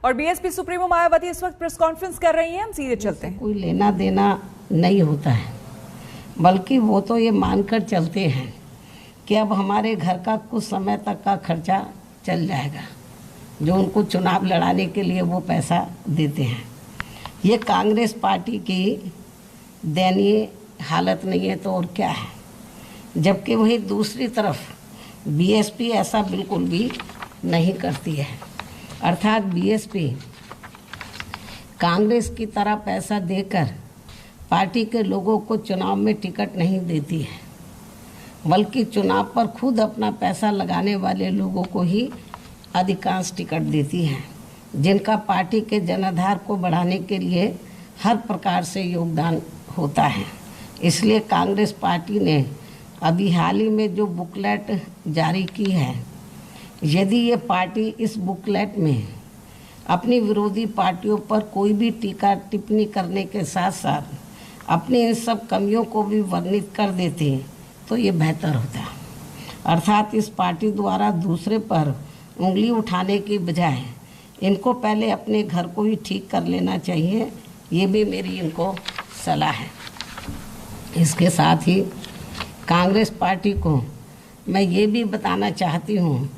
और BSP supremo Mayawati इस वक्त प्रेस कॉन्फ्रेंस कर रही हैं, हम सीधे चलते हैं। कोई लेना देना नहीं होता है, बल्कि वो तो ये मानकर चलते हैं कि अब हमारे घर का कुछ समय तक का खर्चा चल जाएगा, जो उनको चुनाव लड़ाने के लिए वो पैसा देते हैं। ये कांग्रेस पार्टी की दयनीय हालत नहीं है तो और क्या है। जबकि वही दूसरी तरफ बीएसपी ऐसा बिल्कुल भी नहीं करती है। अर्थात बीएसपी कांग्रेस की तरह पैसा देकर पार्टी के लोगों को चुनाव में टिकट नहीं देती है, बल्कि चुनाव पर खुद अपना पैसा लगाने वाले लोगों को ही अधिकांश टिकट देती है, जिनका पार्टी के जनाधार को बढ़ाने के लिए हर प्रकार से योगदान होता है। इसलिए कांग्रेस पार्टी ने अभी हाल ही में जो बुकलेट जारी की है, यदि ये पार्टी इस बुकलेट में अपनी विरोधी पार्टियों पर कोई भी टीका टिप्पणी करने के साथ साथ अपनी इन सब कमियों को भी वर्णित कर देते तो ये बेहतर होता। अर्थात इस पार्टी द्वारा दूसरे पर उंगली उठाने की बजाय इनको पहले अपने घर को ही ठीक कर लेना चाहिए। ये भी मेरी इनको सलाह है। इसके साथ ही कांग्रेस पार्टी को मैं ये भी बताना चाहती हूँ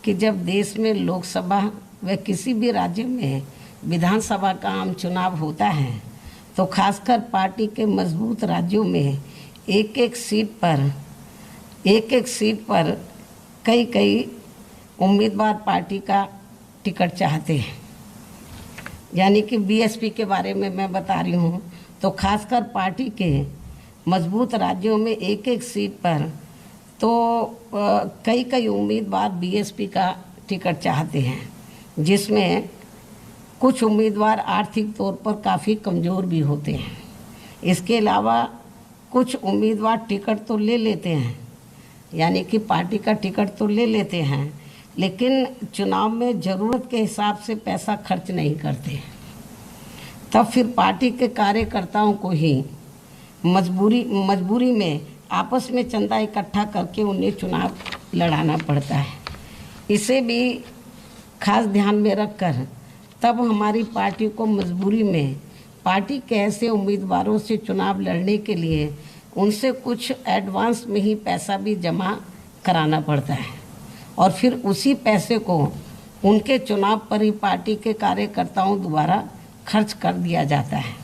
कि जब देश में लोकसभा व किसी भी राज्य में विधानसभा का आम चुनाव होता है तो खासकर पार्टी के मजबूत राज्यों में एक एक सीट पर कई उम्मीदवार पार्टी का टिकट चाहते हैं। यानी कि बीएसपी के बारे में मैं बता रही हूँ, तो खासकर पार्टी के मजबूत राज्यों में एक एक सीट पर तो कई उम्मीदवार बीएसपी का टिकट चाहते हैं, जिसमें कुछ उम्मीदवार आर्थिक तौर पर काफ़ी कमज़ोर भी होते हैं। इसके अलावा कुछ उम्मीदवार टिकट तो ले लेते हैं, यानी कि पार्टी का टिकट तो ले लेते हैं, लेकिन चुनाव में ज़रूरत के हिसाब से पैसा खर्च नहीं करते। तब फिर पार्टी के कार्यकर्ताओं को ही मजबूरी में आपस में चंदा इकट्ठा करके उन्हें चुनाव लड़ाना पड़ता है। इसे भी खास ध्यान में रखकर तब हमारी पार्टी को मजबूरी में पार्टी के ऐसे उम्मीदवारों से चुनाव लड़ने के लिए उनसे कुछ एडवांस में ही पैसा भी जमा कराना पड़ता है और फिर उसी पैसे को उनके चुनाव पर ही पार्टी के कार्यकर्ताओं द्वारा खर्च कर दिया जाता है,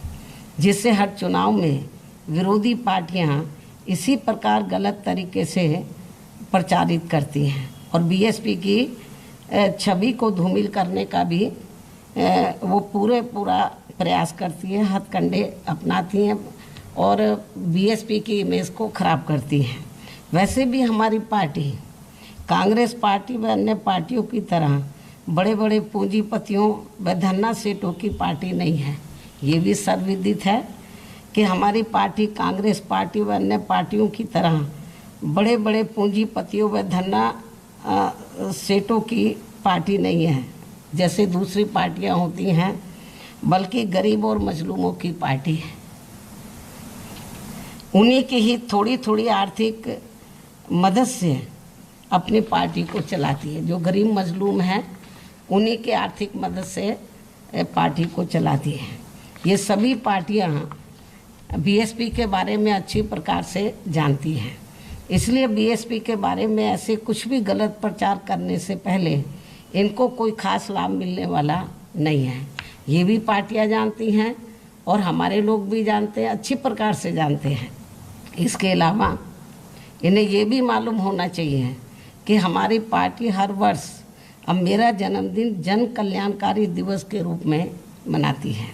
जिससे हर चुनाव में विरोधी पार्टियां इसी प्रकार गलत तरीके से प्रचारित करती हैं और बीएसपी की छवि को धूमिल करने का भी वो पूरा प्रयास करती है, हथकंडे अपनाती हैं और बीएसपी की इमेज को ख़राब करती हैं। वैसे भी हमारी पार्टी कांग्रेस पार्टी व अन्य पार्टियों की तरह बड़े बड़े पूंजीपतियों व धन्ना सेठों की पार्टी नहीं है। ये भी सर्वविदित है कि हमारी पार्टी कांग्रेस पार्टी व अन्य पार्टियों की तरह बड़े बड़े पूंजीपतियों व धन्ना सेठों की पार्टी नहीं है, जैसे दूसरी पार्टियां होती हैं, बल्कि गरीब और मजलूमों की पार्टी है। उन्हीं की ही थोड़ी आर्थिक मदद से अपनी पार्टी को चलाती है। जो गरीब मजलूम हैं उन्हीं के आर्थिक मदद से पार्टी को चलाती है। ये सभी पार्टियां बीएसपी के बारे में अच्छी प्रकार से जानती हैं, इसलिए बीएसपी के बारे में ऐसे कुछ भी गलत प्रचार करने से पहले इनको कोई खास लाभ मिलने वाला नहीं है। ये भी पार्टियां जानती हैं और हमारे लोग भी जानते हैं, अच्छी प्रकार से जानते हैं। इसके अलावा इन्हें ये भी मालूम होना चाहिए कि हमारी पार्टी हर वर्ष अब मेरा जन्मदिन जन कल्याणकारी दिवस के रूप में मनाती है।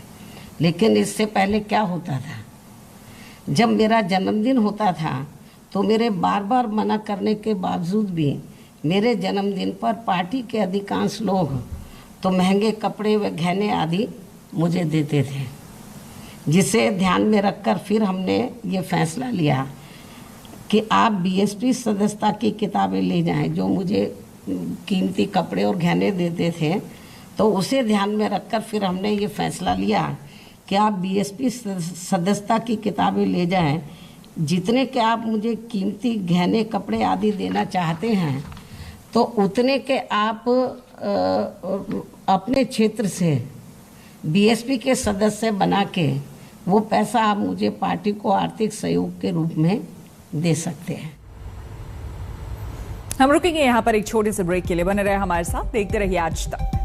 लेकिन इससे पहले क्या होता था, जब मेरा जन्मदिन होता था तो मेरे बार मना करने के बावजूद भी मेरे जन्मदिन पर पार्टी के अधिकांश लोग तो महंगे कपड़े व गहने आदि मुझे देते थे, जिसे ध्यान में रखकर फिर हमने ये फैसला लिया कि आप बीएसपी सदस्यता की किताबें ले जाएं। जो मुझे कीमती कपड़े और गहने देते थे, तो उसे ध्यान में रखकर फिर हमने ये फैसला लिया कि आप बीएसपी सदस्यता की किताबें ले जाएं। जितने के आप मुझे कीमती गहने कपड़े आदि देना चाहते हैं, तो उतने के आप अपने क्षेत्र से बीएसपी के सदस्य बना के वो पैसा आप मुझे पार्टी को आर्थिक सहयोग के रूप में दे सकते हैं। हम रुकेंगे यहाँ पर एक छोटे से ब्रेक के लिए। बने रहे हमारे साथ, देखते रहिए आज तक।